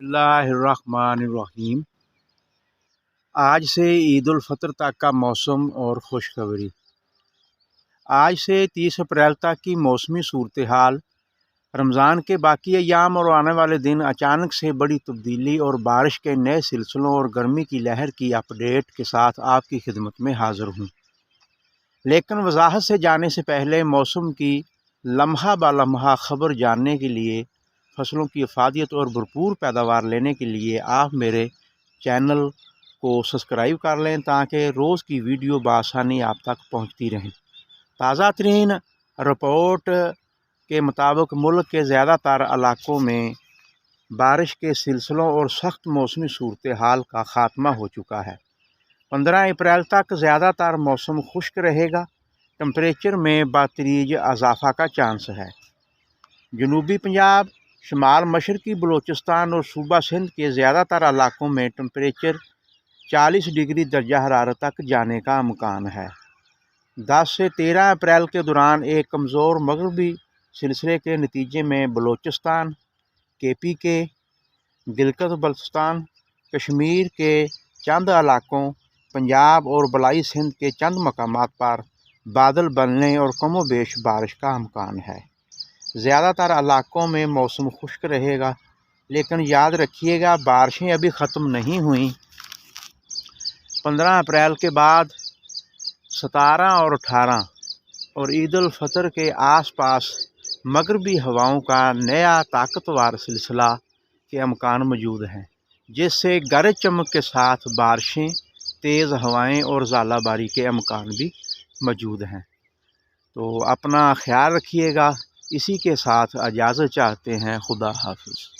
اللہ الرحمن الرحیم۔ آج سے عید الفطر تک کا موسم اور خوشخبری۔ آج سے 30 اپریل تک کی موسمی صورتحال، رمضان کے باقی ایام اور آنے والے دن، اچانک سے بڑی تبدیلی اور بارش کے نئے سلسلوں اور گرمی کی لہر کی اپ ڈیٹ کے ساتھ آپ کی خدمت میں حاضر ہوں۔ لیکن وضاحت سے جانے سے پہلے موسم کی لمحہ با لمحہ خبر جاننے کے لیے، فصلوں کی افادیت اور بھرپور پیداوار لینے کے لیے آپ میرے چینل کو سبسکرائب کر لیں تاکہ روز کی ویڈیو بآسانی آپ تک پہنچتی رہیں۔ تازہ ترین رپورٹ کے مطابق ملک کے زیادہ تر علاقوں میں بارش کے سلسلوں اور سخت موسمی صورتحال کا خاتمہ ہو چکا ہے۔ 15 اپریل تک زیادہ تر موسم خشک رہے گا۔ ٹمپریچر میں بتدریج اضافہ کا چانس ہے۔ جنوبی پنجاب، شمال مشرقی بلوچستان اور صوبہ سندھ کے زیادہ تر علاقوں میں ٹمپریچر 40 ڈگری درجہ حرارت تک جانے کا امکان ہے۔ 10 سے 13 اپریل کے دوران ایک کمزور مغربی سلسلے کے نتیجے میں بلوچستان، KPK، گلگت بلتستان، کشمیر کے چند علاقوں، پنجاب اور بالائی سندھ کے چند مقامات پر بادل بننے اور کم و بیش بارش کا امکان ہے۔ زیادہ تر علاقوں میں موسم خشک رہے گا، لیکن یاد رکھیے گا بارشیں ابھی ختم نہیں ہوئیں۔ 15 اپریل کے بعد 17 اور 18 اور عید الفطر کے آس پاس مغربی ہواؤں کا نیا طاقتور سلسلہ کے امکان موجود ہیں، جس سے گرج چمک کے ساتھ بارشیں، تیز ہوائیں اور ژالہ باری کے امکان بھی موجود ہیں۔ تو اپنا خیال رکھیے گا۔ اسی کے ساتھ اجازت چاہتے ہیں۔ خدا حافظ۔